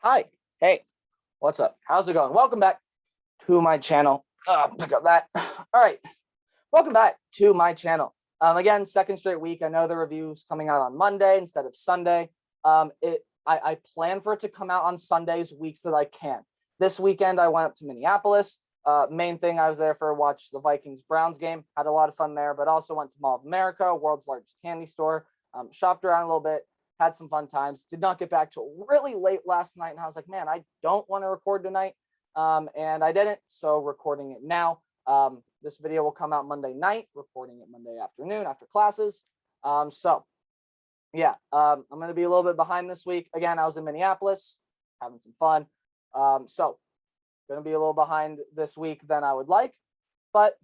Hi. Hey, what's up? How's it going? Welcome back to my channel. Pick up that. All right. Welcome back to my channel. Again, second straight week. I know the review's coming out on Monday instead of Sunday. I plan for it to come out on Sundays weeks that I can. This weekend, I went up to Minneapolis. Main thing, I was there for watch the Vikings-Browns game. Had a lot of fun there, but also went to Mall of America, world's largest candy store. Shopped around a little bit. Had some fun times. Did not get back till really late last night, and I was like, man, I don't want to record tonight, and I didn't. So recording it now. This video will come out Monday night. Recording it Monday afternoon after classes. I'm going to be a little bit behind this week. Again, I was in Minneapolis, having some fun. So going to be a little behind this week than I would like, but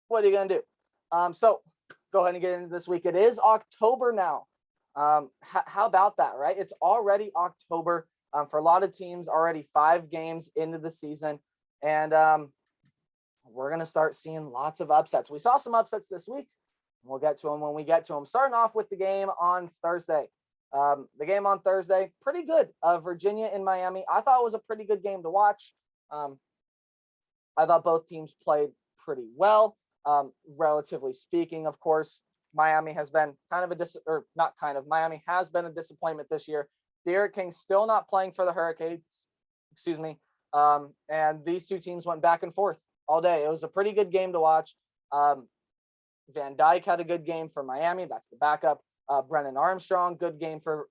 what are you going to do? So go ahead and get into this week. It is October now. How about that, right? It's already October. For a lot of teams, already 5 games into the season, and we're going to start seeing lots of upsets. We saw some upsets this week. We'll get to them when we get to them. Starting off with the game on Thursday. The game on Thursday, pretty good. Virginia and Miami. I thought it was a pretty good game to watch. I thought both teams played pretty well. Relatively speaking, of course, Miami has been Miami has been a disappointment this year. Derek King's still not playing for the Hurricanes. Excuse me. And these two teams went back and forth all day. It was a pretty good game to watch. Van Dyke had a good game for Miami. That's the backup. Brennan Armstrong, good game for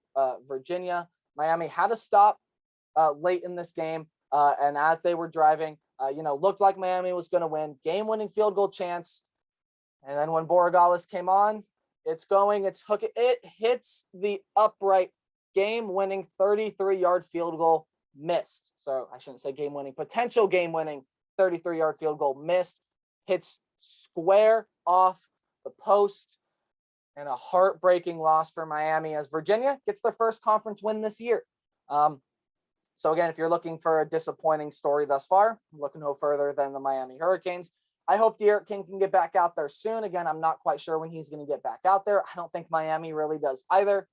Virginia. Miami had a stop late in this game. And as they were driving, looked like Miami was going to win. Game-winning field goal chance. And then when Borregales came on, it's hooking. It hits the upright. Game-winning 33-yard field goal missed. So I shouldn't say game-winning. Potential game-winning 33-yard field goal missed. Hits square off the post. And a heartbreaking loss for Miami as Virginia gets their first conference win this year. So again, if you're looking for a disappointing story thus far, look no further than the Miami Hurricanes. I hope Derek King can get back out there soon. Again, I'm not quite sure when he's going to get back out there. I don't think Miami really does either.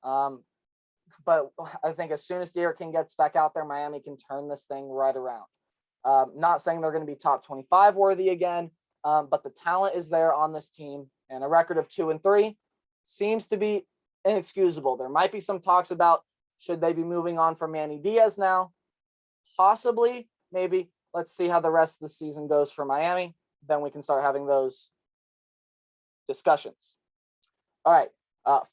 But I think as soon as Derek King gets back out there, Miami can turn this thing right around. Not saying they're going to be top 25 worthy again, but the talent is there on this team, and a record of 2-3 seems to be inexcusable. There might be some talks about should they be moving on from Manny Diaz now? Possibly, maybe. Let's see how the rest of the season goes for Miami. Then we can start having those discussions. All right.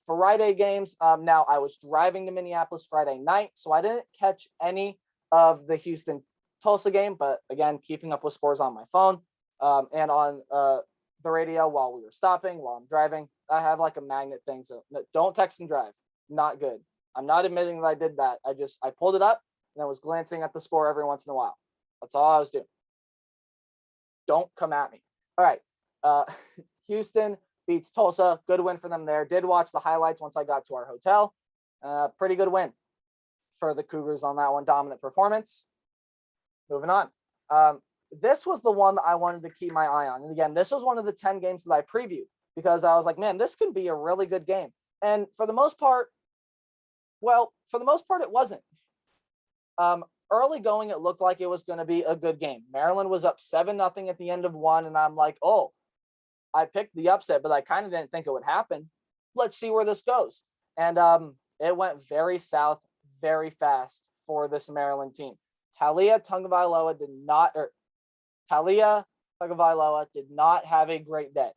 Friday games. Now, I was driving to Minneapolis Friday night, so I didn't catch any of the Houston-Tulsa game, but again, keeping up with scores on my phone and on the radio while we were stopping, while I'm driving. I have like a magnet thing, so don't text and drive. Not good. I'm not admitting that I did that. I pulled it up and I was glancing at the score every once in a while. That's all I was doing. Don't come at me. All right. Houston beats Tulsa. Good win for them there. Did watch the highlights once I got to our hotel. Pretty good win for the Cougars on that one. Dominant performance. Moving on. This was the one that I wanted to keep my eye on. And again, this was one of the 10 games that I previewed because I was like, man, this can be a really good game. And for the most part, it wasn't. Early going, it looked like it was going to be a good game. Maryland was up 7-0 at the end of one. And I'm like, oh, I picked the upset, but I kind of didn't think it would happen. Let's see where this goes. And it went very south, very fast for this Maryland team. Talia Tagovailoa did not have a great day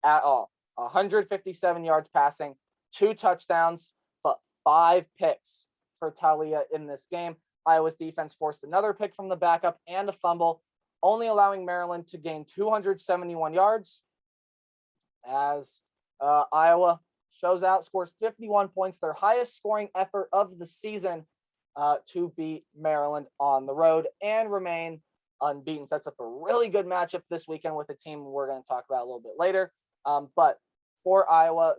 at all. 157 yards passing, 2 touchdowns, but 5 picks for Talia in this game. Iowa's defense forced another pick from the backup and a fumble, only allowing Maryland to gain 271 yards as Iowa shows out, scores 51 points, their highest scoring effort of the season to beat Maryland on the road and remain unbeaten. Sets up a really good matchup this weekend with a team we're going to talk about a little bit later. But for Iowa,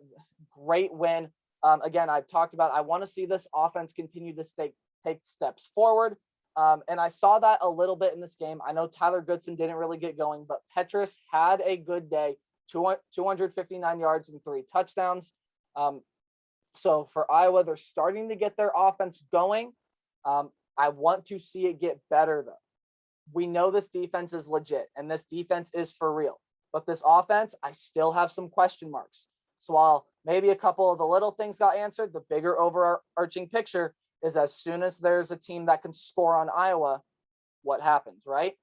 great win. Again, I've talked about I want to see this offense continue to take steps forward. And I saw that a little bit in this game. I know Tyler Goodson didn't really get going, but Petrus had a good day, 259 yards and 3 touchdowns. So for Iowa, they're starting to get their offense going. I want to see it get better, though. We know this defense is legit, and this defense is for real. But this offense, I still have some question marks. So while maybe a couple of the little things got answered, the bigger overarching picture is as soon as there's a team that can score on Iowa, what happens, right?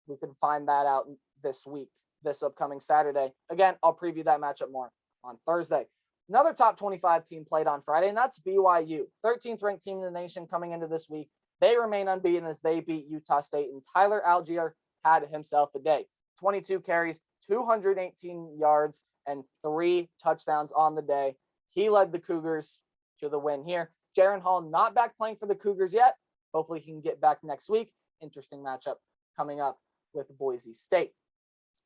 We can find that out this week, this upcoming Saturday. Again, I'll preview that matchup more on Thursday. Another top 25 team played on Friday, and that's BYU, 13th ranked team in the nation coming into this week. They remain unbeaten as they beat Utah State, and Tyler Algier had himself a day. 22 carries, 218 yards, and 3 touchdowns on the day. He led the Cougars to the win here. Jaron Hall not back playing for the Cougars yet. Hopefully he can get back next week. Interesting matchup coming up with Boise State.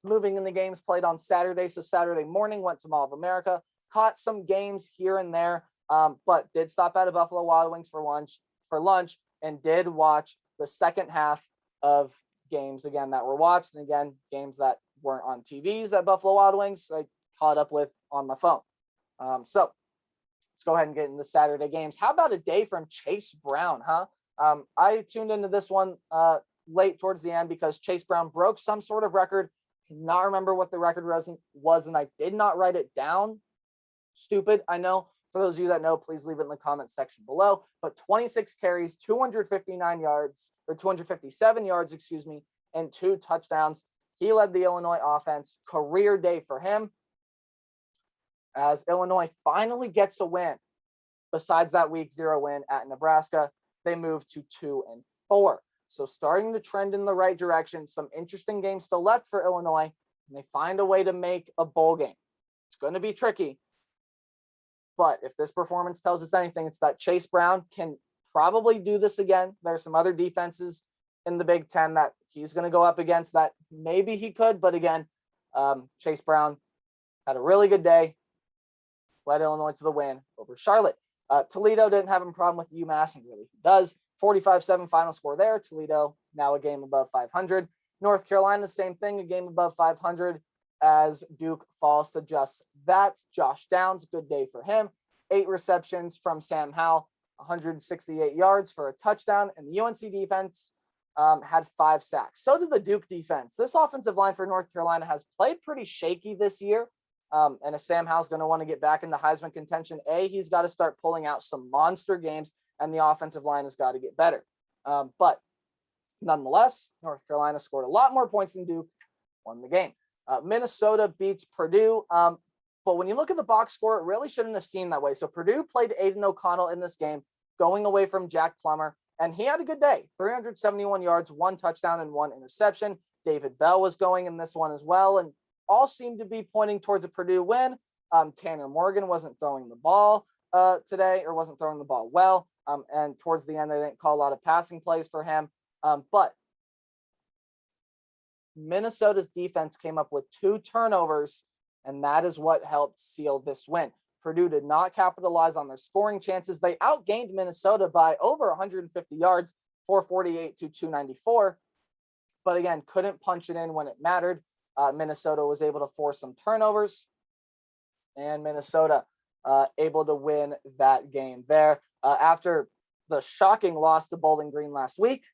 Moving in the games played on Saturday. So Saturday morning went to Mall of America, caught some games here and there, but did stop at a Buffalo Wild Wings for lunch, and did watch the second half of games again that were watched, and again games that weren't on TVs at Buffalo Wild Wings I caught up with on my phone. So let's go ahead and get into Saturday games. How about a day from Chase Brown, huh? I tuned into this one late towards the end because Chase Brown broke some sort of record. Cannot remember what the record was, and I did not write it down. Stupid, I know. For those of you that know, please leave it in the comment section below. But 26 carries, 257 yards, and 2 touchdowns. He led the Illinois offense. Career day for him as Illinois finally gets a win. Besides that week 0 win at Nebraska, they move to 2-4. So starting to trend in the right direction. Some interesting games still left for Illinois, and they find a way to make a bowl game. It's going to be tricky. But if this performance tells us anything, it's that Chase Brown can probably do this again. There's some other defenses in the Big Ten that he's going to go up against that maybe he could. But again, Chase Brown had a really good day, led Illinois to the win over Charlotte. Toledo didn't have a problem with UMass, and really he does. 45-7 final score there. Toledo now a game above 500. North Carolina, same thing, a game above 500. As Duke falls to just that. Josh Downs, good day for him. 8 receptions from Sam Howell, 168 yards for a touchdown. And the UNC defense had 5 sacks. So did the Duke defense. This offensive line for North Carolina has played pretty shaky this year. And if Sam Howell's going to want to get back into Heisman contention, he's got to start pulling out some monster games, and the offensive line has got to get better. But nonetheless, North Carolina scored a lot more points than Duke, won the game. Minnesota beats Purdue. But when you look at the box score, it really shouldn't have seemed that way. So Purdue played Aiden O'Connell in this game, going away from Jack Plummer, and he had a good day. 371 yards, 1 touchdown, and 1 interception. David Bell was going in this one as well, and all seemed to be pointing towards a Purdue win. Tanner Morgan wasn't throwing the ball today, or wasn't throwing the ball well. And towards the end, they didn't call a lot of passing plays for him. But Minnesota's defense came up with 2 turnovers, and that is what helped seal this win. Purdue did not capitalize on their scoring chances. They outgained Minnesota by over 150 yards, 448 to 294. But again, couldn't punch it in when it mattered. Minnesota was able to force some turnovers, and Minnesota able to win that game there. After the shocking loss to Bowling Green last week,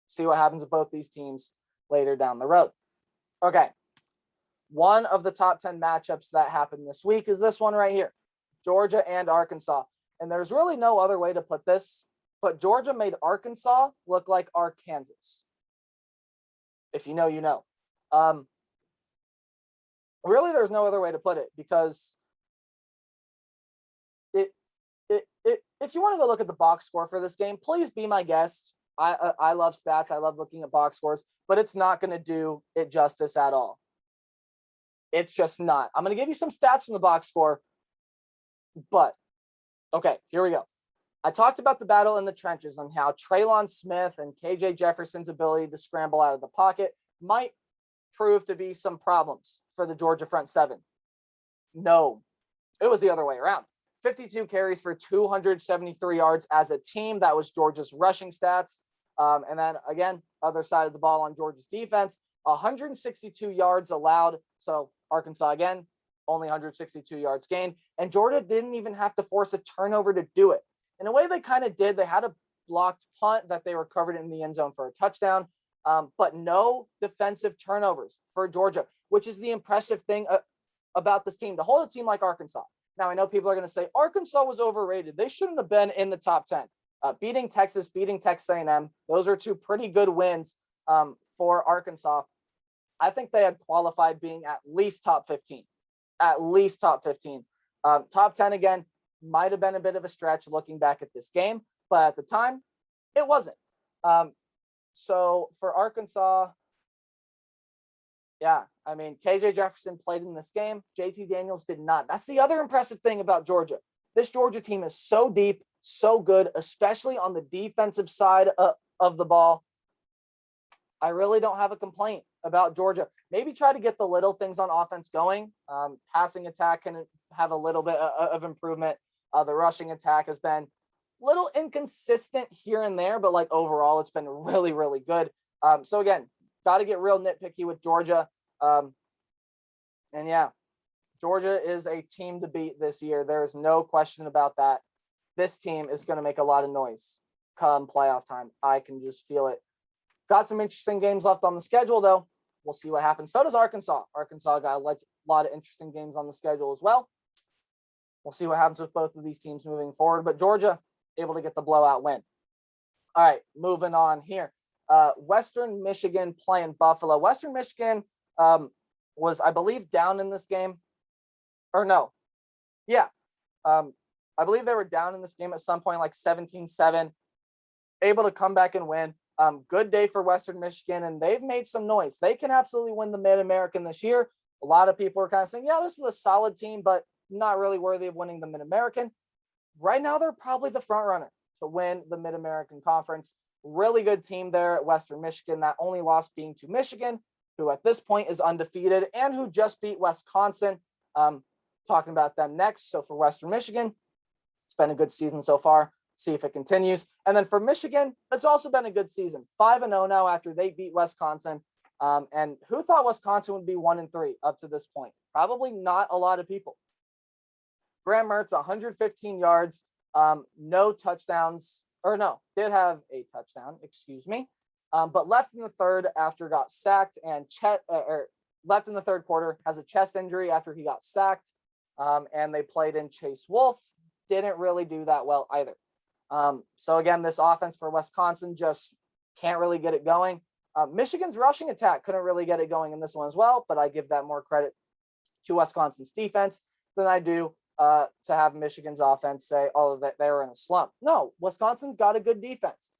see what happens with both these teams later down the road. Okay. One of the top 10 matchups that happened this week is this one right here, Georgia and Arkansas. And there's really no other way to put this, but Georgia made Arkansas look like Arkansas. If you know, you know. Really, there's no other way to put it, because if you want to go look at the box score for this game, please be my guest. I love stats. I love looking at box scores, but it's not going to do it justice at all. It's just not. I'm going to give you some stats from the box score, but okay, here we go. I talked about the battle in the trenches and how Traylon Smith and KJ Jefferson's ability to scramble out of the pocket might prove to be some problems for the Georgia front 7. No, it was the other way around. 52 carries for 273 yards as a team. That was Georgia's rushing stats. And then again, other side of the ball on Georgia's defense, 162 yards allowed. So Arkansas again only 162 yards gained. And Georgia didn't even have to force a turnover to do it. In a way, they kind of did. They had a blocked punt that they recovered in the end zone for a touchdown, but no defensive turnovers for Georgia, which is the impressive thing about this team. To hold a team like Arkansas. Now, I know people are going to say Arkansas was overrated. They shouldn't have been in the top 10. Beating Texas, beating Texas A&M, those are two pretty good wins for Arkansas. I think they had qualified being at least top 15. At least top 15. Top 10, again, might have been a bit of a stretch looking back at this game, but at the time, it wasn't. So for Arkansas, yeah, I mean, KJ Jefferson played in this game. JT Daniels did not. That's the other impressive thing about Georgia. This Georgia team is so deep, so good, especially on the defensive side of the ball. I really don't have a complaint about Georgia. Maybe try to get the little things on offense going. Passing attack can have a little bit of improvement. The rushing attack has been a little inconsistent here and there, but like overall, it's been really, really good. So again, got to get real nitpicky with Georgia. And yeah, Georgia is a team to beat this year. There is no question about that. This team is going to make a lot of noise come playoff time. I can just feel it. Got some interesting games left on the schedule, though. We'll see what happens. So does Arkansas. Arkansas got a lot of interesting games on the schedule as well. We'll see what happens with both of these teams moving forward. But Georgia able to get the blowout win. All right, moving on here. Western Michigan playing Buffalo. Western Michigan was, I believe, down in this game. Or no. Yeah. I believe they were down in this game at some point, like 17-7. Able to come back and win. Good day for Western Michigan, and they've made some noise. They can absolutely win the Mid-American this year. A lot of people are kind of saying, yeah, this is a solid team, but not really worthy of winning the Mid-American. Right now, they're probably the front runner to win the Mid-American Conference. Really good team there at Western Michigan. That only loss being to Michigan, who at this point is undefeated and who just beat Wisconsin. Talking about them next. So for Western Michigan, it's been a good season so far. See if it continues. And then for Michigan, it's also been a good season. 5-0 now after they beat Wisconsin. And who thought Wisconsin would be 1-3 up to this point? Probably not a lot of people. Graham Mertz, 115 yards, no touchdowns, or no, did have a touchdown, excuse me, but left in the third after got sacked, and left in the third quarter, has a chest injury after he got sacked, and they played in Chase Wolf. Didn't really do that well either. So again, this offense for Wisconsin just can't really get it going. Michigan's rushing attack couldn't really get it going in this one as well, but I give that more credit to Wisconsin's defense than I do to have Michigan's offense say, oh, that they were in a slump. No, Wisconsin's got a good defense.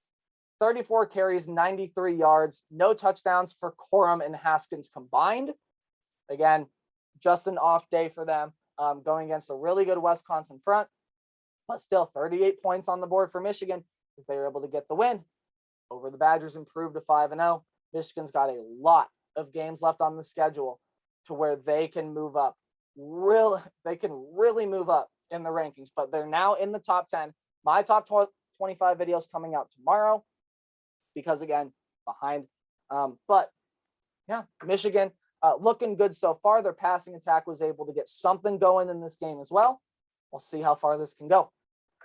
34 carries, 93 yards, no touchdowns for Corum and Haskins combined. Again, just an off day for them, going against a really good Wisconsin front, but still 38 points on the board for Michigan if they were able to get the win over the Badgers, improved to 5-0. Michigan's got a lot of games left on the schedule to where they can move up. They can really move up in the rankings, but they're now in the top 10. My top 25 videos coming out tomorrow because, again, behind. But, yeah, Michigan looking good so far. Their passing attack was able to get something going in this game as well. We'll see how far this can go.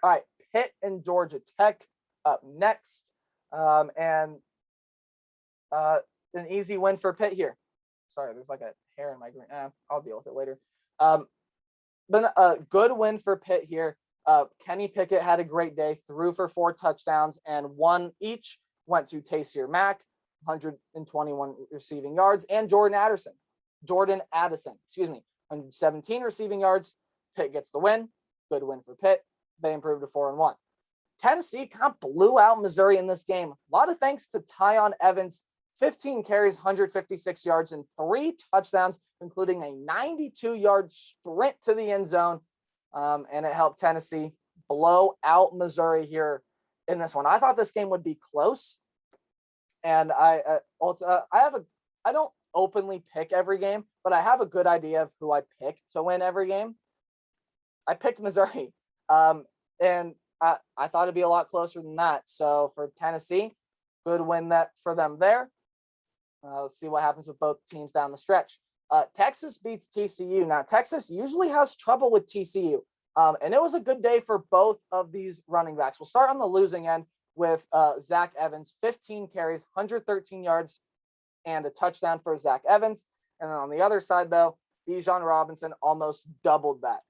All right, Pitt and Georgia Tech up next. And an easy win for Pitt here. Sorry, there's like a hair in my green. I'll deal with it later. But a good win for Pitt here. Kenny Pickett had a great day, threw for 4 touchdowns, and 1 each went to Taysir Mack, 121 receiving yards, and Jordan Addison, 117 receiving yards. Pitt gets the win. Good win for Pitt. They improved to 4-1. Tennessee kind of blew out Missouri in this game. A lot of thanks to Tyon Evans. 15 carries, 156 yards, and 3 touchdowns, including a 92-yard sprint to the end zone. And it helped Tennessee blow out Missouri here in this one. I thought this game would be close. And I don't openly pick every game, but I have a good idea of who I pick to win every game. I picked Missouri. And I thought it'd be a lot closer than that. So for Tennessee, good win that for them there. Let's see what happens with both teams down the stretch. Texas beats TCU. Now, Texas usually has trouble with TCU, and it was a good day for both of these running backs. We'll start on the losing end with Zach Evans, 15 carries, 113 yards, and a touchdown for Zach Evans. And then on the other side, though, Bijan Robinson almost doubled that.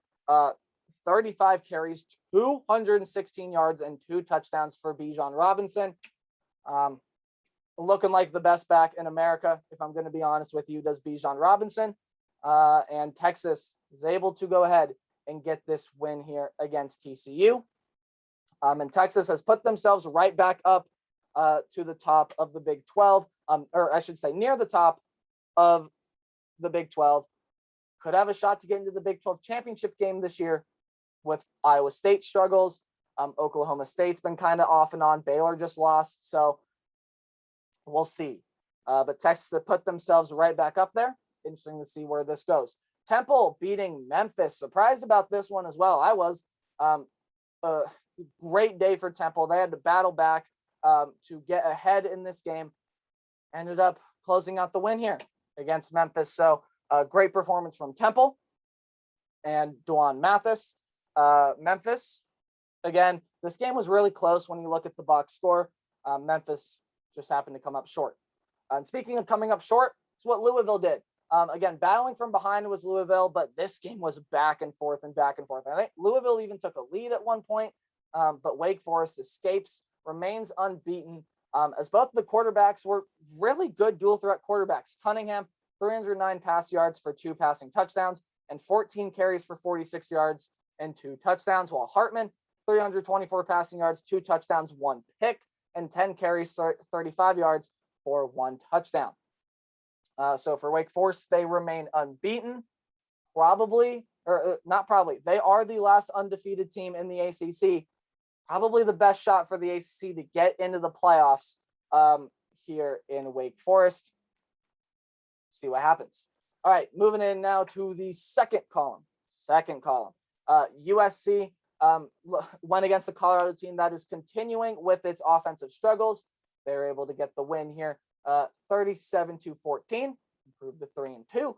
35 carries, 216 yards, and 2 touchdowns for Bijan Robinson. Looking like the best back in America, if I'm going to be honest with you, does Bijan Robinson. And Texas is able to go ahead and get this win here against TCU. And Texas has put themselves right back up to the top of the Big 12, or I should say near the top of the Big 12. Could have a shot to get into the Big 12 championship game this year with Iowa State struggles. Oklahoma State's been kind of off and on. Baylor just lost. So we'll see. But Texas have put themselves right back up there. Interesting to see where this goes. Temple beating Memphis. Surprised about this one as well. I was. Great day for Temple. They had to battle back to get ahead in this game. Ended up closing out the win here against Memphis. So great performance from Temple and Dwan Mathis. Memphis, again, this game was really close when you look at the box score. Memphis just happened to come up short. And speaking of coming up short, it's what Louisville did. Again, battling from behind was Louisville, but this game was back and forth and back and forth. I think Louisville even took a lead at one point, but Wake Forest escapes, remains unbeaten, as both the quarterbacks were really good dual threat quarterbacks. Cunningham, 309 pass yards for 2 passing touchdowns and 14 carries for 46 yards and 2 touchdowns, while Hartman, 324 passing yards, 2 touchdowns, 1 pick, and 10 carries, 35 yards for 1 touchdown. So for Wake Forest, they remain unbeaten. Probably, or not probably, they are the last undefeated team in the ACC. Probably the best shot for the ACC to get into the playoffs here in Wake Forest. See what happens. All right, moving in now to the second column. USC went against the Colorado team that is continuing with its offensive struggles. They were able to get the win here, 37-14, improved to 3-2.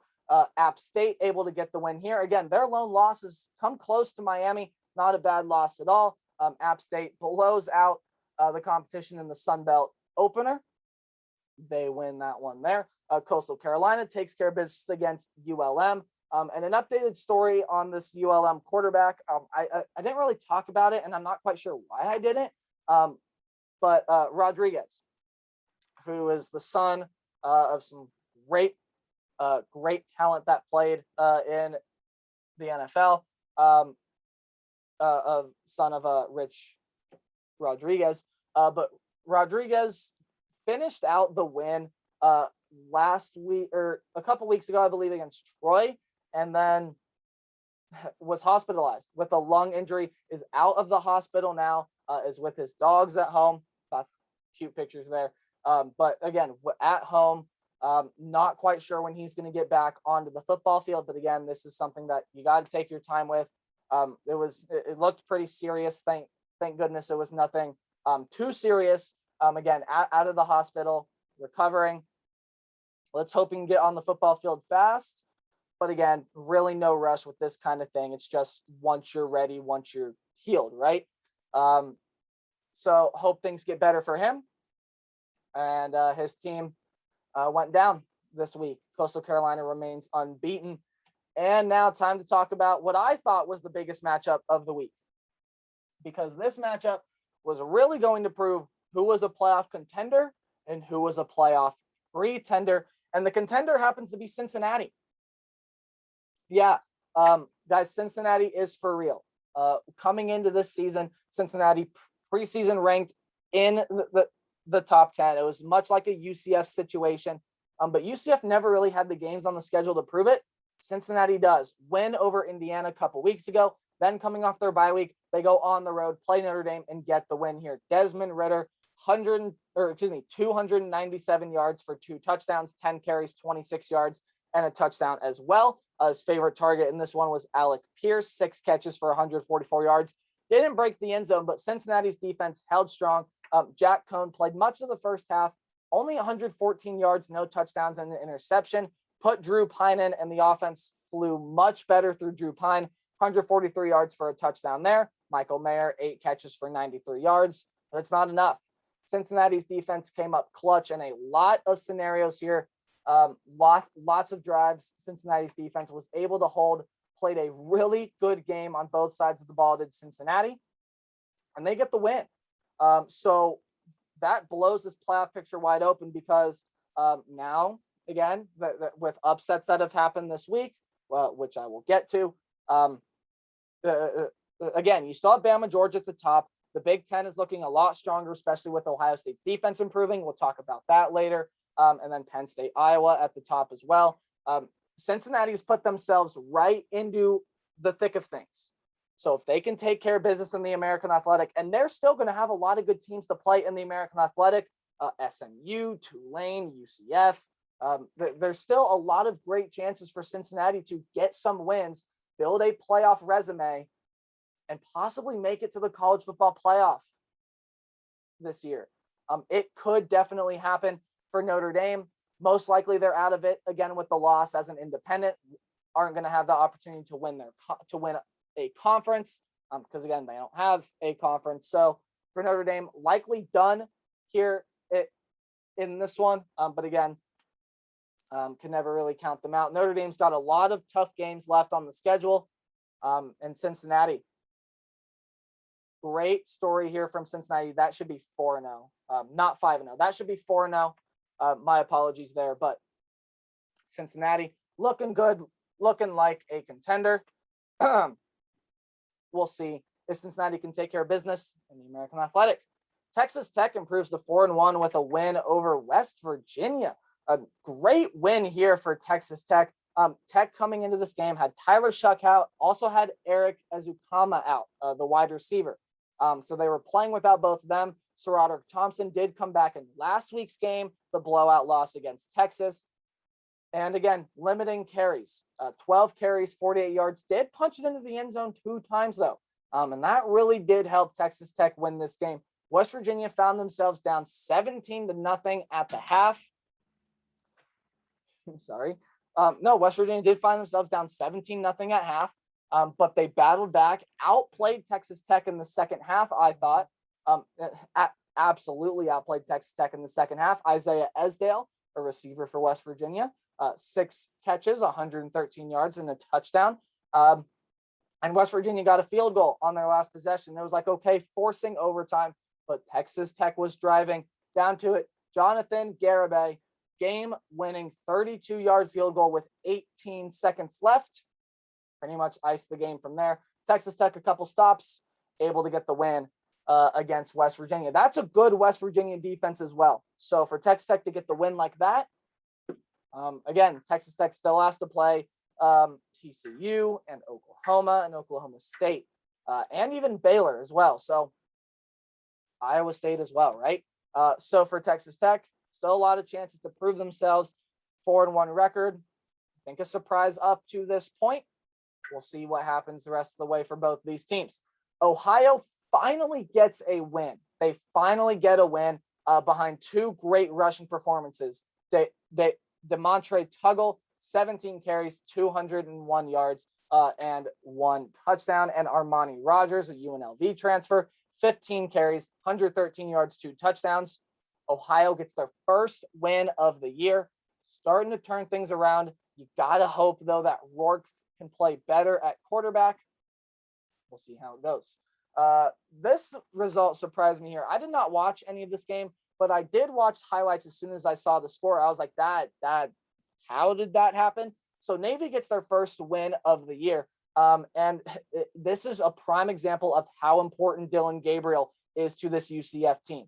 App State able to get the win here. Again, their lone losses come close to Miami. Not a bad loss at all. App State blows out the competition in the Sun Belt opener. They win that one there. Coastal Carolina takes care of business against ULM. And an updated story on this ULM quarterback. I didn't really talk about it, and I'm not quite sure why I didn't. But Rodriguez, who is the son of some great talent that played in the NFL, son of Rich Rodriguez. But Rodriguez finished out the win last week or a couple weeks ago, I believe, against Troy, and then was hospitalized with a lung injury, is out of the hospital now, is with his dogs at home. Cute pictures there. But again, at home, not quite sure when he's going to get back onto the football field. But again, this is something that you got to take your time with. It looked pretty serious. Thank goodness it was nothing too serious. Again, out of the hospital, recovering. Let's hope he can get on the football field fast. But again, really no rush with this kind of thing. It's just once you're ready, once you're healed, right? So hope things get better for him. And his team went down this week. Coastal Carolina remains unbeaten. And now time to talk about what I thought was the biggest matchup of the week. Because this matchup was really going to prove who was a playoff contender and who was a playoff pretender. And the contender happens to be Cincinnati. Yeah, guys, Cincinnati is for real. Coming into this season, Cincinnati preseason ranked in the top 10. It was much like a UCF situation, but UCF never really had the games on the schedule to prove it. Cincinnati does. Win over Indiana a couple weeks ago. Then coming off their bye week, they go on the road, play Notre Dame, and get the win here. Desmond Ridder, 297 yards for 2 touchdowns, 10 carries, 26 yards, and a touchdown as well. His favorite target in this one was Alec Pierce, 6 catches for 144 yards. Didn't break the end zone, but Cincinnati's defense held strong. Jack Cohn played much of the first half, only 114 yards, no touchdowns, and an interception. put Drew Pine in, and the offense flew much better through Drew Pine. 143 yards for a touchdown there. Michael Mayer, 8 catches for 93 yards. But it's not enough. Cincinnati's defense came up clutch in a lot of scenarios here. Lots of drives. Cincinnati's defense was able to hold, played a really good game on both sides of the ball, did Cincinnati, and they get the win. So that blows this playoff picture wide open because now, again, with upsets that have happened this week, which I will get to, again, you still have Bama, Georgia at the top. The Big Ten is looking a lot stronger, especially with Ohio State's defense improving. We'll talk about that later. And then Penn State, Iowa at the top as well. Cincinnati's put themselves right into the thick of things. So if they can take care of business in the American Athletic, and they're still going to have a lot of good teams to play in the American Athletic, SMU, Tulane, UCF. There's still a lot of great chances for Cincinnati to get some wins, build a playoff resume, and possibly make it to the college football playoff this year. It could definitely happen for Notre Dame. Most likely they're out of it again with the loss as an independent, aren't going to have the opportunity to win a conference because again, they don't have a conference. So for Notre Dame, likely done here in this one. But again, can never really count them out. Notre Dame's got a lot of tough games left on the schedule. And Cincinnati, great story here from Cincinnati. That should be 4-0, not 5-0. That should be 4-0. My apologies there, but Cincinnati looking good, looking like a contender. We'll see if Cincinnati can take care of business in the American Athletic. Texas Tech improves to 4-1 with a win over West Virginia. A great win here for Texas Tech. Tech coming into this game had Tyler Shuck out, also had Eric Ezukama out, the wide receiver. So they were playing without both of them. Roderick Thompson did come back in last week's game, the blowout loss against Texas. And again, limiting carries, 12 carries, 48 yards, did punch it into the end zone 2 times though. And that really did help Texas Tech win this game. West Virginia found themselves down 17-0 at the half. Sorry. No, West Virginia did find themselves down 17-0 at half. But they battled back, outplayed Texas Tech in the second half, I thought. Absolutely outplayed Texas Tech in the second half. Isaiah Esdale, a receiver for West Virginia, 6 catches, 113 yards, and a touchdown. And West Virginia got a field goal on their last possession. It was like, okay, forcing overtime, but Texas Tech was driving down to it. Jonathan Garibay, game-winning 32-yard field goal with 18 seconds left. Pretty much iced the game from there. Texas Tech, a couple stops, able to get the win against West Virginia. That's a good West Virginia defense as well. So for Texas Tech to get the win like that, again, Texas Tech still has to play TCU and Oklahoma State, and even Baylor as well. So Iowa State as well, right? So for Texas Tech, still a lot of chances to prove themselves. 4-1 record. I think a surprise up to this point. We'll see what happens the rest of the way for both these teams. Ohio finally gets a win. They finally get a win behind 2 great rushing performances. DeMontre Tuggle, 17 carries, 201 yards, and 1 touchdown. And Armani Rogers, a UNLV transfer, 15 carries, 113 yards, 2 touchdowns. Ohio gets their first win of the year, starting to turn things around. You got to hope, though, that Rourke can play better at quarterback. We'll see how it goes. This result surprised me here. I did not watch any of this game, but I did watch highlights as soon as I saw the score. I was like, how did that happen? So Navy gets their first win of the year. And this is a prime example of how important Dylan Gabriel is to this UCF team.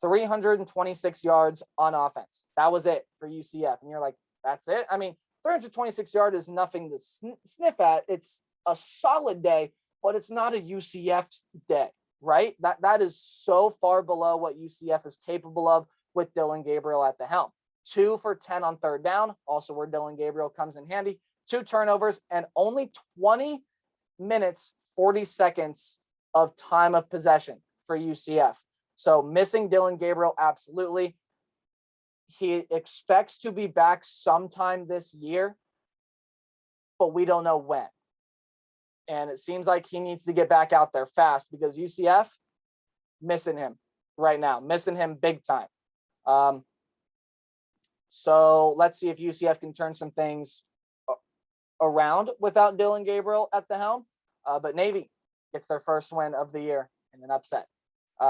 326 yards on offense. That was it for UCF. And you're like, that's it? I mean, 326 yards is nothing to sniff at. It's a solid day, but it's not a UCF day, right? That is so far below what UCF is capable of with Dylan Gabriel at the helm. 2 for 10 on third down, also where Dylan Gabriel comes in handy. 2 turnovers and only 20 minutes, 40 seconds of time of possession for UCF. So missing Dylan Gabriel, absolutely. he expects to be back sometime this year, but we don't know when. And it seems like he needs to get back out there fast because UCF missing him right now, missing him big time. So let's see if UCF can turn some things around without Dylan Gabriel at the helm. But Navy gets their first win of the year in an upset.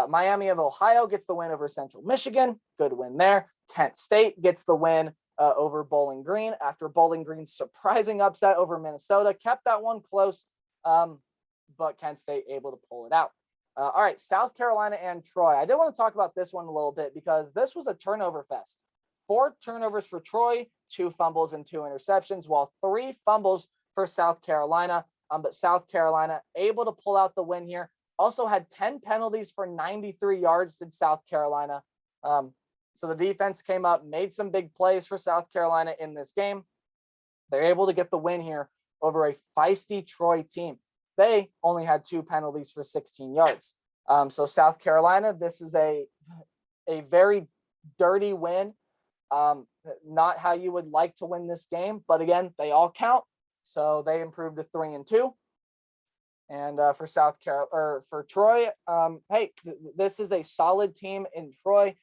Miami of Ohio gets the win over Central Michigan. Good win there. Kent State gets the win over Bowling Green after Bowling Green's surprising upset over Minnesota. Kept that one close, but Kent State able to pull it out. All right, South Carolina and Troy. I did want to talk about this one a little bit because this was a turnover fest. 4 turnovers for Troy, 2 fumbles and 2 interceptions, while 3 fumbles for South Carolina. But South Carolina able to pull out the win here. Also had 10 penalties for 93 yards did South Carolina. So the defense came up, made some big plays for South Carolina in this game. They're able to get the win here over a feisty Troy team. They only had 2 penalties for 16 yards. So South Carolina, this is a very dirty win. Not how you would like to win this game, but again, they all count. So they improved to 3-2. And for Troy, hey, this is a solid team in Troy.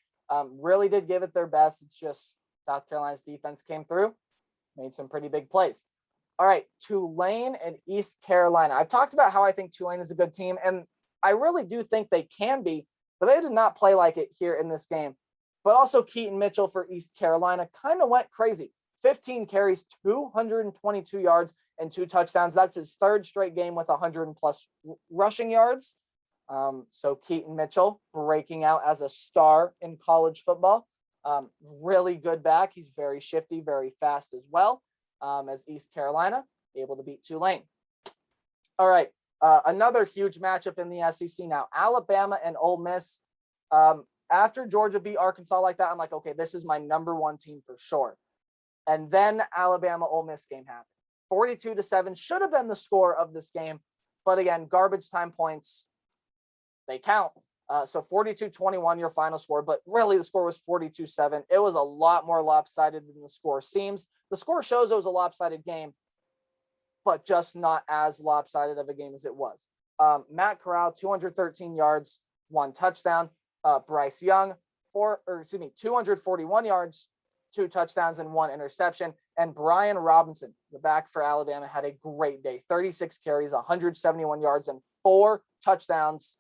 Really did give it their best. It's just South Carolina's defense came through, made some pretty big plays. All right, Tulane and East Carolina. I've talked about how I think Tulane is a good team, and I really do think they can be, but they did not play like it here in this game. But also Keaton Mitchell for East Carolina kind of went crazy. 15 carries, 222 yards, and 2 touchdowns. That's his 3rd straight game with 100+ rushing yards. So Keaton Mitchell breaking out as a star in college football. Really good back. He's very shifty, very fast as well. As East Carolina able to beat Tulane. All right, another huge matchup in the SEC now. Alabama and Ole Miss. After Georgia beat Arkansas like that, I'm like, okay, this is my number 1 team for sure. And then Alabama Ole Miss game happened. 42-7 should have been the score of this game, but again, garbage time points, they count. So 42-21 your final score, but really the score was 42-7. It was a lot more lopsided than the score seems. The score shows it was a lopsided game, but just not as lopsided of a game as it was. Matt Corral, 213 yards, 1 touchdown. Bryce Young, 241 yards, 2 touchdowns and 1 interception. And Brian Robinson, the back for Alabama, had a great day. 36 carries, 171 yards, and 4 touchdowns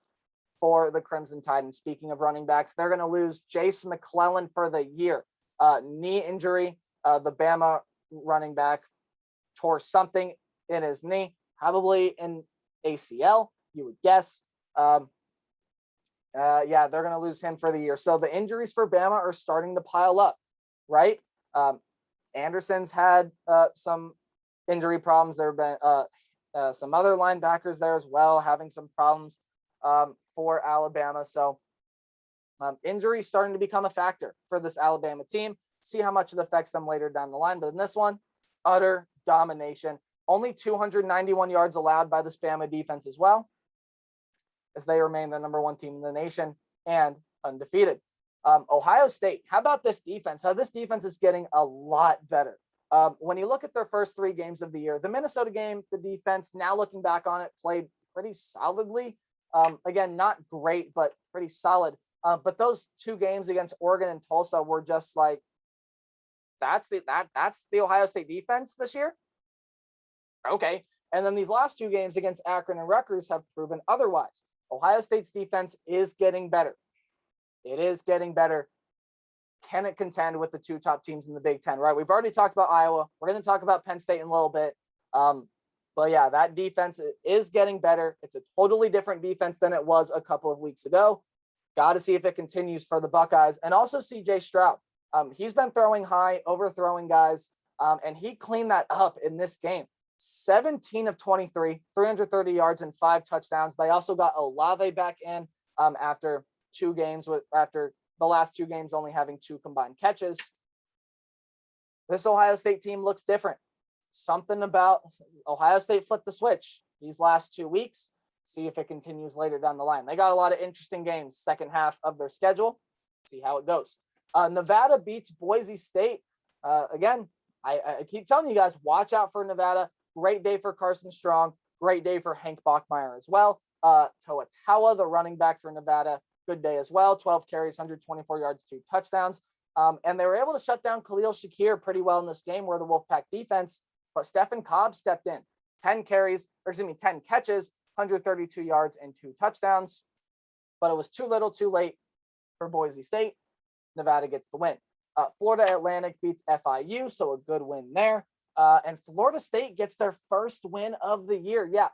for the Crimson Tide. And speaking of running backs, they're going to lose Jace McClellan for the year. Knee injury. The Bama running back tore something in his knee, probably in ACL, you would guess. Yeah, they're going to lose him for the year. So the injuries for Bama are starting to pile up, right? Anderson's had some injury problems. There have been some other linebackers there as well, having some problems for Alabama. So injuries starting to become a factor for this Alabama team. See how much it affects them later down the line. But in this one, utter domination. Only 291 yards allowed by this Bama defense as well, as they remain the number 1 team in the nation and undefeated. Ohio State, how about this defense? How this defense is getting a lot better. When you look at their first 3 games of the year, the Minnesota game, the defense, now looking back on it, played pretty solidly. Again, not great, but pretty solid. But those 2 games against Oregon and Tulsa were just like, that's the Ohio State defense this year? Okay. And then these last 2 games against Akron and Rutgers have proven otherwise. Ohio State's defense is getting better. It is getting better. Can it contend with the 2 top teams in the Big Ten, right? We've already talked about Iowa. We're going to talk about Penn State in a little bit. But yeah, that defense is getting better. It's a totally different defense than it was a couple of weeks ago. Got to see if it continues for the Buckeyes. And also CJ Stroud. He's been throwing high, overthrowing guys, and he cleaned that up in this game. 17 of 23, 330 yards and 5 touchdowns. They also got Olave back in after the last 2 games only having 2 combined catches. This Ohio State team looks different. Something about Ohio State flipped the switch these last 2 weeks. See if it continues later down the line. They got a lot of interesting games second half of their schedule. See how it goes. Nevada beats Boise State. Again, I keep telling you guys, watch out for Nevada. Great day for Carson Strong. Great day for Hank Bachmeier as well. Toa, the running back for Nevada, good day as well. 12 carries, 124 yards, 2 touchdowns. And they were able to shut down Khalil Shakir pretty well in this game where the Wolfpack defense, but Stephen Cobb stepped in. 10 catches, 132 yards, and 2 touchdowns. But it was too little, too late for Boise State. Nevada gets the win. Florida Atlantic beats FIU, so a good win there. And Florida State gets their first win of the year. Yeah,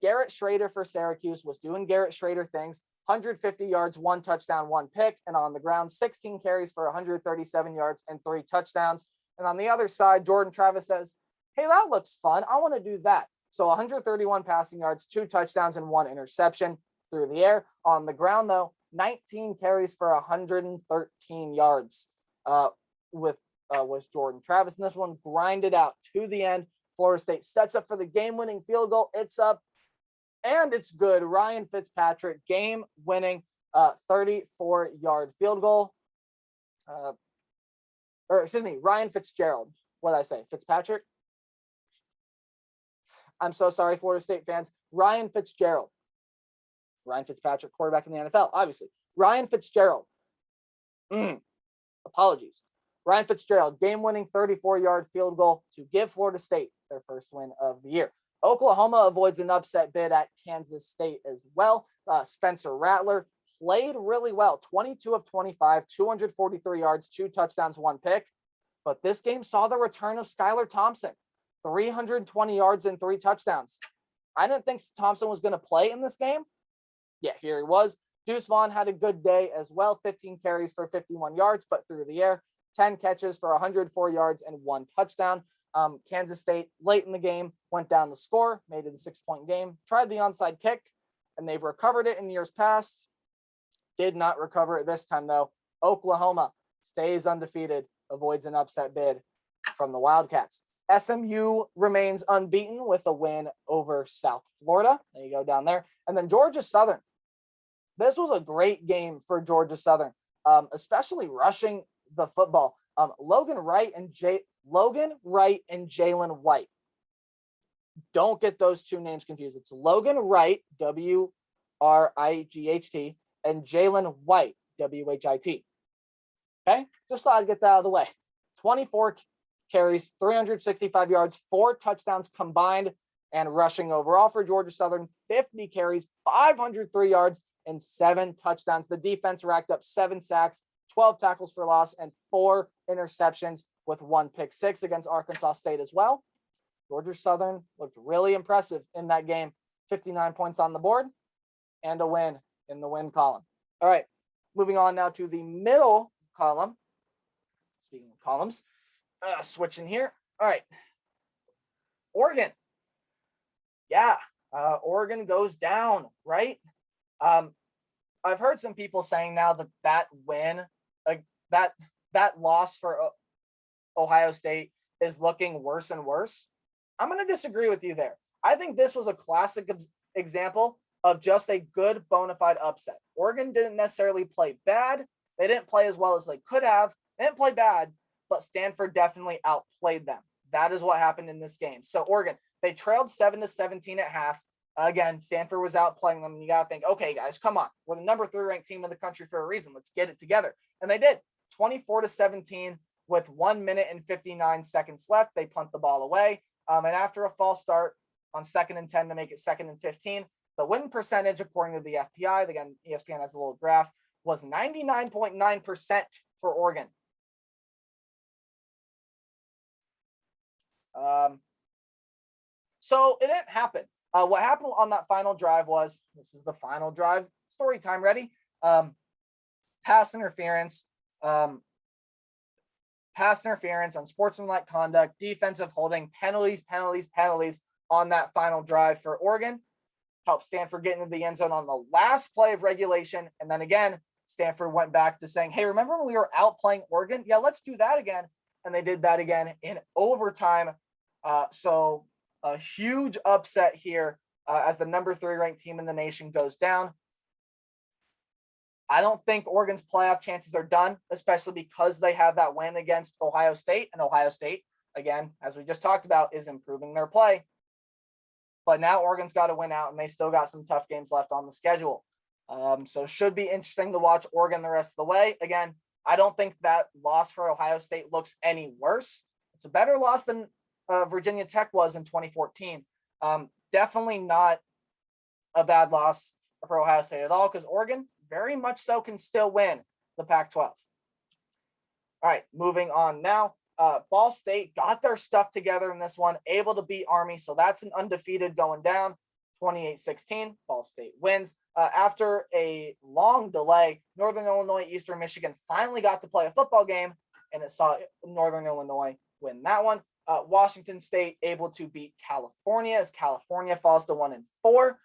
Garrett Schrader for Syracuse was doing Garrett Schrader things. 150 yards, 1 touchdown, 1 pick. And on the ground, 16 carries for 137 yards and 3 touchdowns. And on the other side, Jordan Travis says, hey, that looks fun. I want to do that. So 131 passing yards, 2 touchdowns, and 1 interception through the air. On the ground, though, 19 carries for 113 yards was Jordan Travis. And this one grinded out to the end. Florida State sets up for the game-winning field goal. It's up, and it's good. Ryan Fitzpatrick, game-winning 34-yard field goal. Ryan Fitzgerald. What did I say? Fitzpatrick? I'm so sorry, Florida State fans. Ryan Fitzgerald. Ryan Fitzpatrick, quarterback in the NFL, obviously. Ryan Fitzgerald. Apologies. Ryan Fitzgerald, game-winning 34-yard field goal to give Florida State their first win of the year. Oklahoma avoids an upset bid at Kansas State as well. Spencer Rattler played really well. 22 of 25, 243 yards, 2 touchdowns, 1 pick. But this game saw the return of Skylar Thompson. 320 yards and 3 touchdowns. I didn't think Thompson was going to play in this game. Yeah, here he was. Deuce Vaughn had a good day as well. 15 carries for 51 yards, but through the air. 10 catches for 104 yards and 1 touchdown. Kansas State, late in the game, went down the score, made it a 6-point game, tried the onside kick, and they've recovered it in years past. Did not recover it this time, though. Oklahoma stays undefeated, avoids an upset bid from the Wildcats. SMU remains unbeaten with a win over South Florida. There you go down there. And then Georgia Southern. This was a great game for Georgia Southern, especially rushing the football. Logan Wright and Jalen White. Don't get those two names confused. It's Logan Wright, Wright, and Jalen White, Whit. Okay, just thought I'd get that out of the way. 24 carries, 365 yards, 4 touchdowns combined, and rushing overall for Georgia Southern. 50 carries, 503 yards, and 7 touchdowns. The defense racked up 7 sacks, 12 tackles for loss, and 4 interceptions with 1 pick six against Arkansas State as well. Georgia Southern looked really impressive in that game. 59 points on the board and a win in the win column. All right, moving on now to the middle column. Speaking of columns, switching here. All right, Oregon. Yeah, Oregon goes down, right? I've heard some people saying now that win, that loss for Ohio State is looking worse and worse. I'm going to disagree with you there. I think this was a classic example of just a good bona fide upset. Oregon didn't necessarily play bad. They didn't play as well as they could have. They didn't play bad, but Stanford definitely outplayed them. That is what happened in this game. So Oregon, they trailed 7-17 at half. Again, Stanford was outplaying them. You got to think, okay, guys, come on. We're the number 3 ranked team in the country for a reason. Let's get it together. And they did. 24-17 with 1 minute and 59 seconds left. They punt the ball away. And after a false start on 2nd and 10 to make it 2nd and 15, the win percentage, according to the FPI, again, ESPN has a little graph, was 99.9% for Oregon. So it didn't happen. What happened on that final drive was, this is the final drive, story time, ready? Pass interference, unsportsmanlike conduct, defensive holding, penalties on that final drive for Oregon. Helped Stanford get into the end zone on the last play of regulation. And then again, Stanford went back to saying, hey, remember when we were outplaying Oregon? Yeah, let's do that again. And they did that again in overtime. So a huge upset here as the number 3 ranked team in the nation goes down. I don't think Oregon's playoff chances are done, especially because they have that win against Ohio State. And Ohio State, again, as we just talked about, is improving their play. But now Oregon's got to win out, and they still got some tough games left on the schedule. So should be interesting to watch Oregon the rest of the way. Again, I don't think that loss for Ohio State looks any worse. It's a better loss than Virginia Tech was in 2014. Definitely not a bad loss for Ohio State at all, because Oregon very much so can still win the Pac-12. All right, moving on now. Ball State got their stuff together in this one, able to beat Army, so that's an undefeated going down. 28-16, Ball State wins. After a long delay, Northern Illinois, Eastern Michigan finally got to play a football game, and it saw Northern Illinois win that one. Washington State able to beat California as California falls to 1-4.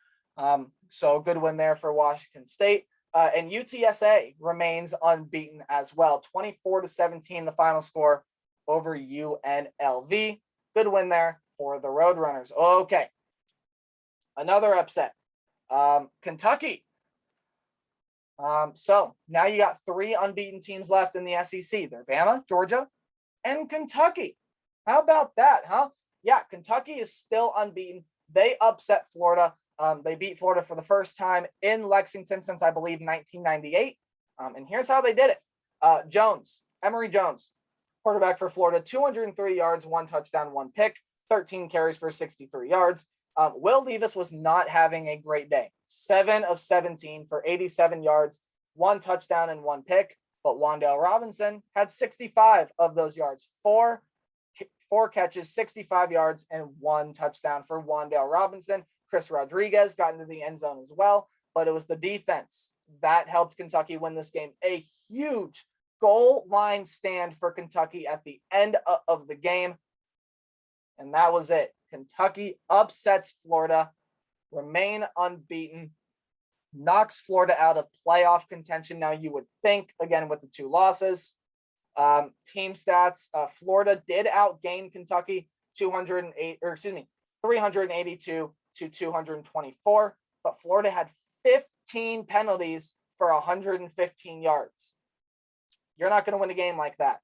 So a good win there for Washington State. And UTSA remains unbeaten as well. 24-17, the final score over UNLV. Good win there for the Roadrunners. Okay. Another upset. Kentucky. So now you got 3 unbeaten teams left in the SEC. They're Bama, Georgia, and Kentucky. How about that, huh? Yeah, Kentucky is still unbeaten. They upset Florida. They beat Florida for the first time in Lexington since, I believe, 1998. And here's how they did it. Emory Jones, quarterback for Florida, 203 yards, 1 touchdown, 1 pick, 13 carries for 63 yards. Will Levis was not having a great day. 7 of 17 for 87 yards, 1 touchdown, and 1 pick. But Wan'Dale Robinson had 65 of those yards, 4 catches, 65 yards, and 1 touchdown for Wan'Dale Robinson. Chris Rodriguez got into the end zone as well, but it was the defense that helped Kentucky win this game. A huge goal line stand for Kentucky at the end of the game. And that was it. Kentucky upsets Florida, remain unbeaten, knocks Florida out of playoff contention. Now you would think, again, with the 2 losses, team stats, Florida did outgain Kentucky 382 to 224, but Florida had 15 penalties for 115 yards. You're not going to win a game like that.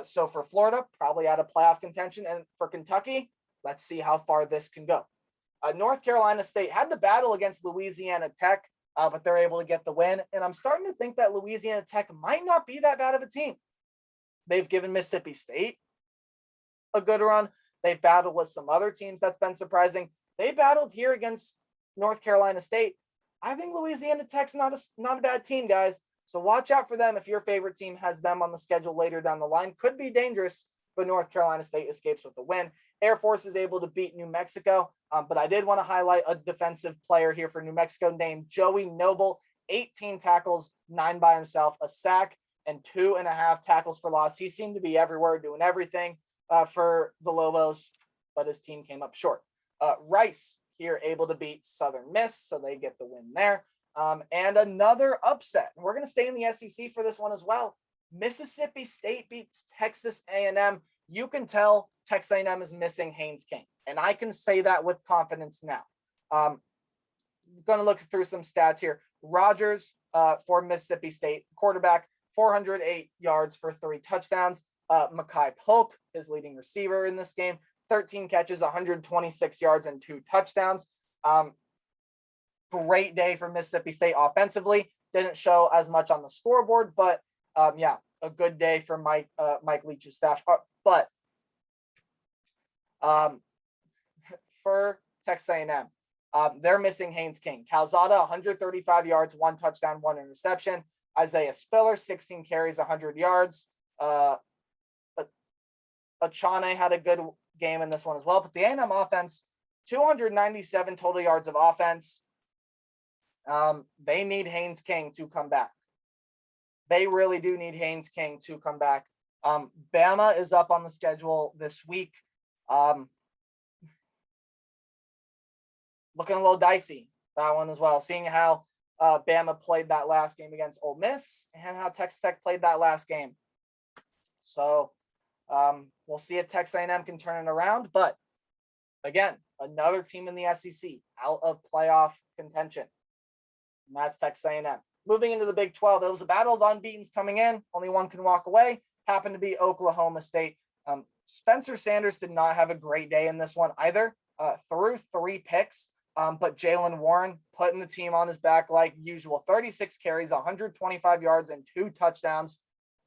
So for Florida, probably out of playoff contention. And for Kentucky, let's see how far this can go. North Carolina State had to battle against Louisiana Tech, but they're able to get the win. And I'm starting to think that Louisiana Tech might not be that bad of a team. They've given Mississippi State a good run. They've battled with some other teams that's been surprising. They battled here against North Carolina State. I think Louisiana Tech's not a bad team, guys. So watch out for them if your favorite team has them on the schedule later down the line. Could be dangerous, but North Carolina State escapes with the win. Air Force is able to beat New Mexico, but I did want to highlight a defensive player here for New Mexico named Joey Noble. 18 tackles, 9 by himself, a sack, and 2.5 tackles for loss. He seemed to be everywhere, doing everything for the Lobos, but his team came up short. Rice here able to beat Southern Miss, so they get the win there. And another upset. We're going to stay in the SEC for this one as well. Mississippi State beats Texas A&M. You can tell Texas A&M is missing Haynes King, and I can say that with confidence now. Going to look through some stats here. Rogers for Mississippi State, quarterback, 408 yards for 3 touchdowns. Mekhi Polk, his leading receiver in this game, 13 catches, 126 yards, and 2 touchdowns. Great day for Mississippi State offensively. Didn't show as much on the scoreboard, but yeah, a good day for Mike Leach's staff. But for Texas A&M, they're missing Haynes King. Calzada, 135 yards, 1 touchdown, 1 interception. Isaiah Spiller, 16 carries, 100 yards. Achane had a good game in this one as well. But the A&M offense, 297 total yards of offense. They need Haynes King to come back. They really do need Haynes King to come back. Bama is up on the schedule this week. Looking a little dicey, that one as well. Seeing how Bama played that last game against Ole Miss and how Texas Tech played that last game. So we'll see if Texas A&M can turn it around. But again, another team in the SEC out of playoff contention. And that's Texas A&M. moving into the Big 12, it was a battle of unbeatens coming in. Only one can walk away. Happened to be Oklahoma State. Spencer Sanders did not have a great day in this one either. Threw 3 picks, but Jalen Warren putting the team on his back like usual. 36 carries, 125 yards, and 2 touchdowns.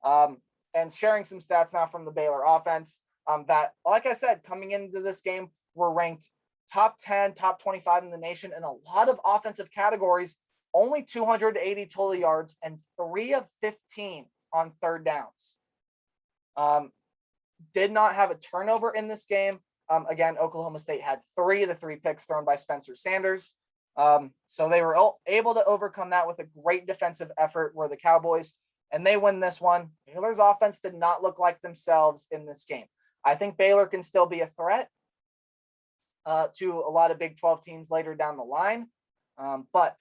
And sharing some stats now from the Baylor offense that, like I said, coming into this game, were ranked top 10, top 25 in the nation in a lot of offensive categories. Only 280 total yards and 3 of 15 on third downs. Did not have a turnover in this game. Again, Oklahoma State had 3 of the 3 picks thrown by Spencer Sanders. So they were able to overcome that with a great defensive effort were the Cowboys, and they win this one. Baylor's offense did not look like themselves in this game. I think Baylor can still be a threat to a lot of Big 12 teams later down the line. But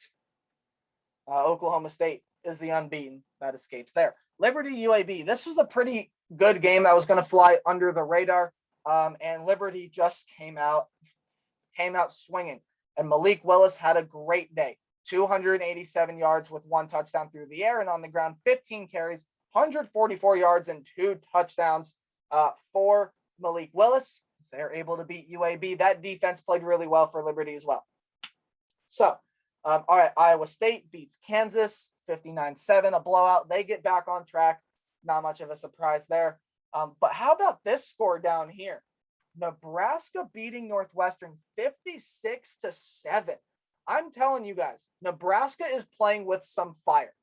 Oklahoma State is the unbeaten that escapes there. Liberty UAB. This was a pretty good game that was going to fly under the radar. And Liberty just came out swinging. And Malik Willis had a great day. 287 yards with 1 touchdown through the air, and on the ground, 15 carries, 144 yards, and 2 touchdowns for Malik Willis. They're able to beat UAB. That defense played really well for Liberty as well. So, all right, Iowa State beats Kansas 59-7, a blowout. They get back on track. Not much of a surprise there. But how about this score down here? Nebraska beating Northwestern 56-7. I'm telling you guys, Nebraska is playing with some fire.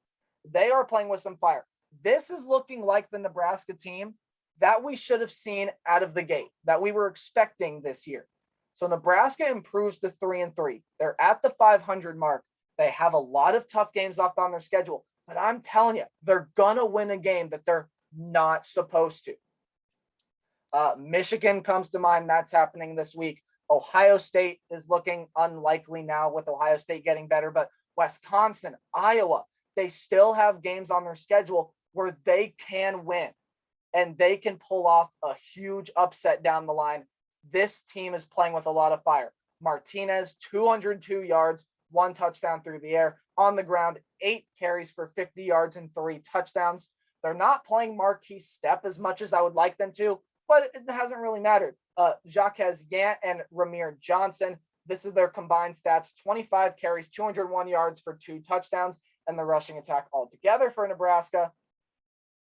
They are playing with some fire. This is looking like the Nebraska team that we should have seen out of the gate, that we were expecting this year. So Nebraska improves to 3-3. They're at the 500 mark. They have a lot of tough games left on their schedule, but I'm telling you, they're going to win a game that they're not supposed to. Michigan comes to mind. That's happening this week. Ohio State is looking unlikely now with Ohio State getting better, but Wisconsin, Iowa, they still have games on their schedule where they can win and they can pull off a huge upset down the line. This team is playing with a lot of fire. Martinez, 202 yards, 1 touchdown through the air. On the ground, 8 carries for 50 yards and 3 touchdowns. They're not playing Marquise Stepp as much as I would like them to, but it hasn't really mattered. Jacques Yant and Ramir Johnson, this is their combined stats: 25 carries, 201 yards for 2 touchdowns, and the rushing attack altogether for Nebraska,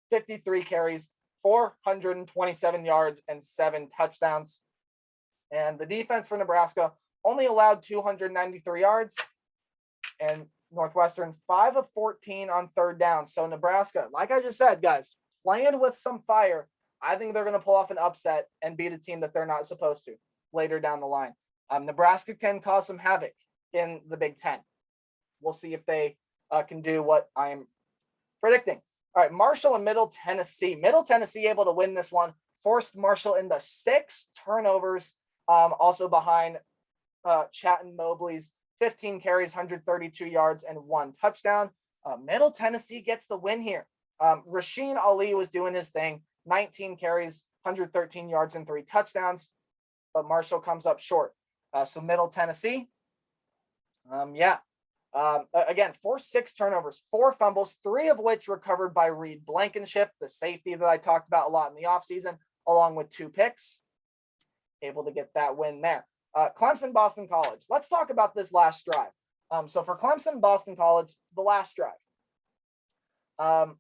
53 carries, 427 yards, and 7 touchdowns. And the defense for Nebraska only allowed 293 yards, and Northwestern 5 of 14 on third down. So Nebraska, like I just said, guys, playing with some fire. I think they're going to pull off an upset and beat a team that they're not supposed to later down the line. Nebraska can cause some havoc in the Big Ten. We'll see if they can do what I'm predicting. All right, Marshall and Middle Tennessee. Middle Tennessee able to win this one, forced Marshall into 6 turnovers, also behind Chatton Mobley's 15 carries, 132 yards, and 1 touchdown. Middle Tennessee gets the win here. Rasheen Ali was doing his thing. 19 carries, 113 yards, and 3 touchdowns, but Marshall comes up short. So Middle Tennessee, again, forced 6 turnovers, 4 fumbles, 3 of which recovered by Reed Blankenship, the safety that I talked about a lot in the offseason, along with 2 picks. Able to get that win there. Clemson, Boston College. Let's talk about this last drive. So for Clemson, Boston College, the last drive.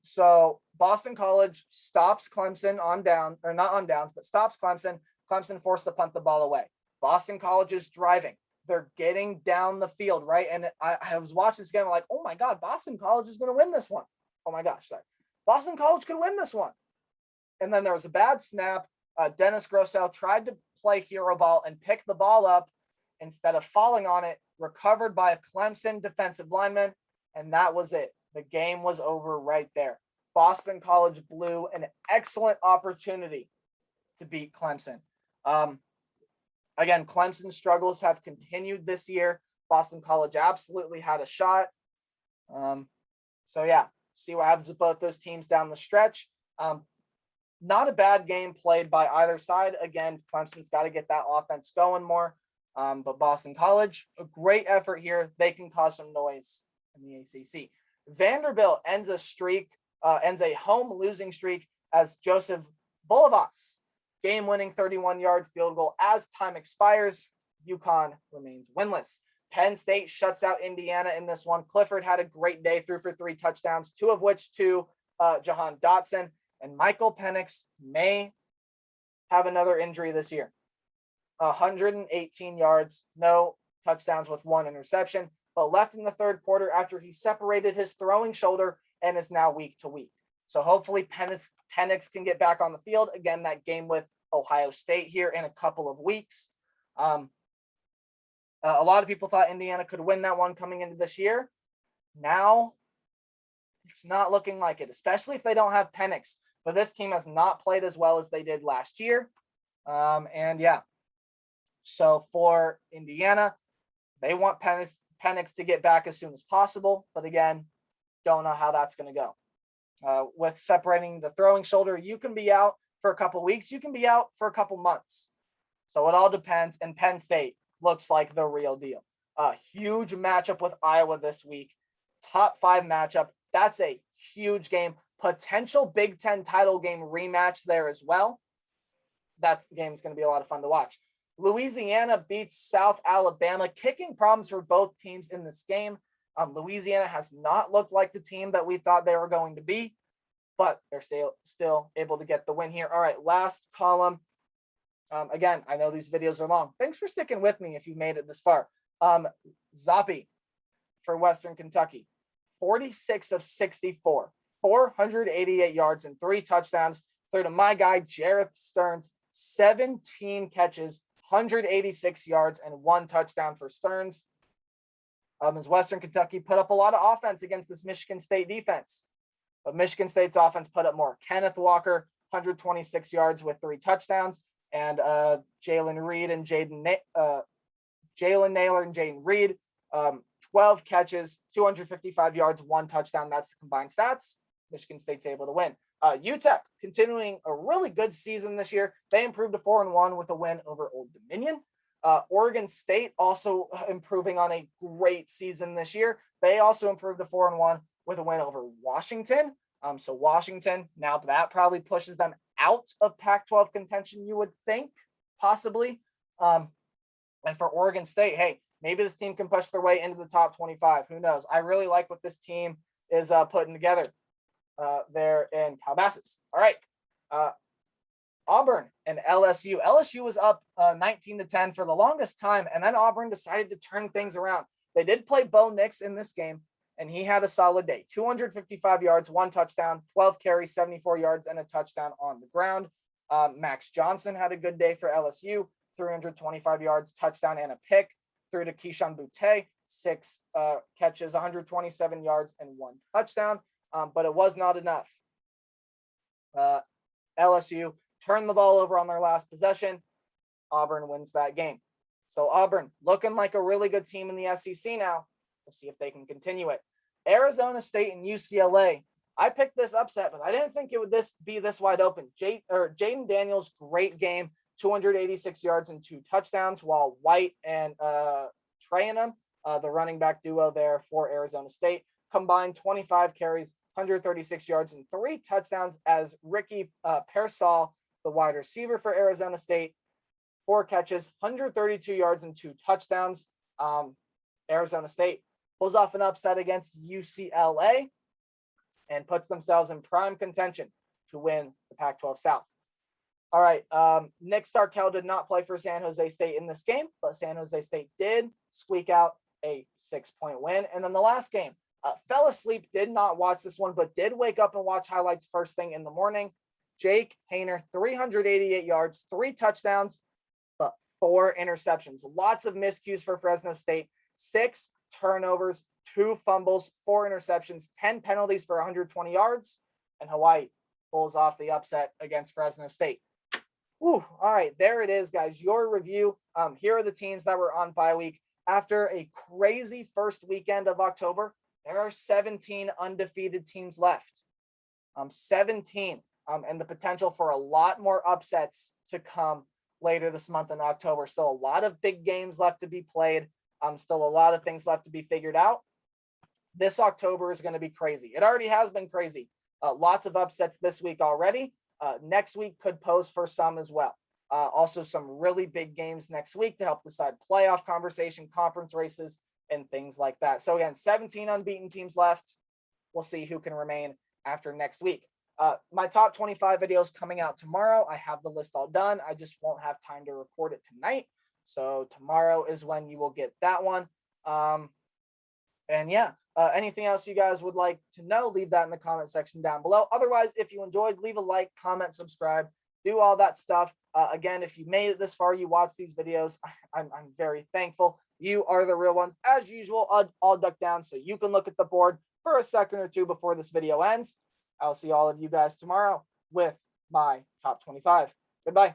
So Boston College stops Clemson on down, or not on downs, but stops Clemson. Clemson forced to punt the ball away. Boston College is driving. They're getting down the field, right? And I was watching this game, I'm like, oh my God, Boston College is going to win this one. Oh my gosh, sorry. Boston College could win this one. And then there was a bad snap. Dennis Grosel tried to play hero ball and pick the ball up instead of falling on it, recovered by a Clemson defensive lineman, and that was it. The game was over right there. Boston College blew an excellent opportunity to beat Clemson. Again, Clemson's struggles have continued this year. Boston College absolutely had a shot. So yeah, see what happens with both those teams down the stretch. Not a bad game played by either side. Again, Clemson's got to get that offense going more. But Boston College, a great effort here. They can cause some noise in the ACC. Vanderbilt ends a home losing streak as Joseph Bolavas game-winning 31-yard field goal as time expires. UConn remains winless. Penn State shuts out Indiana in this one. Clifford had a great day, threw for 3 touchdowns, 2 of which to Jahan Dotson. And Michael Penix may have another injury this year. 118 yards, no touchdowns with 1 interception, but left in the third quarter after he separated his throwing shoulder and is now week to week. So hopefully Penix can get back on the field. Again, that game with Ohio State here in a couple of weeks. A lot of people thought Indiana could win that one coming into this year. Now, it's not looking like it, especially if they don't have Penix. But this team has not played as well as they did last year. So for Indiana, they want Penix to get back as soon as possible. But again, don't know how that's going to go. With separating the throwing shoulder, you can be out for a couple weeks. You can be out for a couple months. So it all depends. And Penn State looks like the real deal. A huge matchup with Iowa this week. Top 5 matchup. That's a huge game. Potential Big Ten title game rematch there as well. That game is going to be a lot of fun to watch. Louisiana beats South Alabama. Kicking problems for both teams in this game. Louisiana has not looked like the team that we thought they were going to be, but they're still able to get the win here. All right, last column. Again, I know these videos are long. Thanks for sticking with me if you've made it this far. Zoppy for Western Kentucky, 46 of 64, 488 yards and 3 touchdowns. Third to my guy, Jareth Stearns, 17 catches, 186 yards and 1 touchdown for Stearns. As Western Kentucky put up a lot of offense against this Michigan State defense. But Michigan State's offense put up more. Kenneth Walker, 126 yards with 3 touchdowns. And Jalen Nailor and Jaden Reed, 12 catches, 255 yards, 1 touchdown. That's the combined stats. Michigan State's able to win. UTEP continuing a really good season this year. They improved to 4-1 with a win over Old Dominion. Oregon State also improving on a great season this year. They also improved to 4-1 with a win over Washington. So Washington, now that probably pushes them out of Pac-12 contention, you would think, possibly. And for Oregon State, hey, maybe this team can push their way into the top 25. Who knows? I really like what this team is putting together there in Calabasas. All right. Auburn and LSU. LSU was up 19-10 for the longest time, and then Auburn decided to turn things around. They did play Bo Nix in this game, and he had a solid day. 255 yards, 1 touchdown, 12 carries, 74 yards, and a touchdown on the ground. Max Johnson had a good day for LSU, 325 yards, touchdown, and a pick. Through to Keyshawn Butte, 6 catches, 127 yards, and 1 touchdown. But it was not enough. LSU turned the ball over on their last possession. Auburn wins that game. So Auburn looking like a really good team in the SEC now. We'll see if they can continue it. Arizona State and UCLA. I picked this upset, but I didn't think it would be this wide open. Jaden Daniels, great game, 286 yards and 2 touchdowns, while White and Trayanum, the running back duo there for Arizona State, combined 25 carries, 136 yards and 3 touchdowns as Ricky Pearsall, the wide receiver for Arizona State, 4 catches, 132 yards and 2 touchdowns. Arizona State pulls off an upset against UCLA and puts themselves in prime contention to win the Pac-12 South. All right, Nick Starkel did not play for San Jose State in this game, but San Jose State did squeak out a 6-point win. And then the last game, fell asleep, did not watch this one, but did wake up and watch highlights first thing in the morning. Jake Hayner, 388 yards, 3 touchdowns, but 4 interceptions. Lots of miscues for Fresno State, 6 turnovers, 2 fumbles, 4 interceptions, 10 penalties for 120 yards, and Hawaii pulls off the upset against Fresno State. All right, there it is, guys. Your review. Here are the teams that were on bye week. After a crazy first weekend of October, there are 17 undefeated teams left. 17. And the potential for a lot more upsets to come later this month in October. Still a lot of big games left to be played. Still a lot of things left to be figured out. this October is going to be crazy. It already has been crazy. Lots of upsets this week already. Next week could pose for some as well. Also, some really big games next week to help decide playoff conversation, conference races, and things like that. So again, 17 unbeaten teams left. We'll see who can remain after next week. My top 25 videos coming out tomorrow. I have the list all done. I just won't have time to record it tonight. So tomorrow is when you will get that one. And yeah, anything else you guys would like to know, leave that in the comment section down below. Otherwise, if you enjoyed, leave a like, comment, subscribe, do all that stuff. Again, if you made it this far, you watch these videos, I'm very thankful. You are the real ones. As usual, I'll duck down so you can look at the board for a second or two before this video ends. I'll see all of you guys tomorrow with my top 25. Goodbye.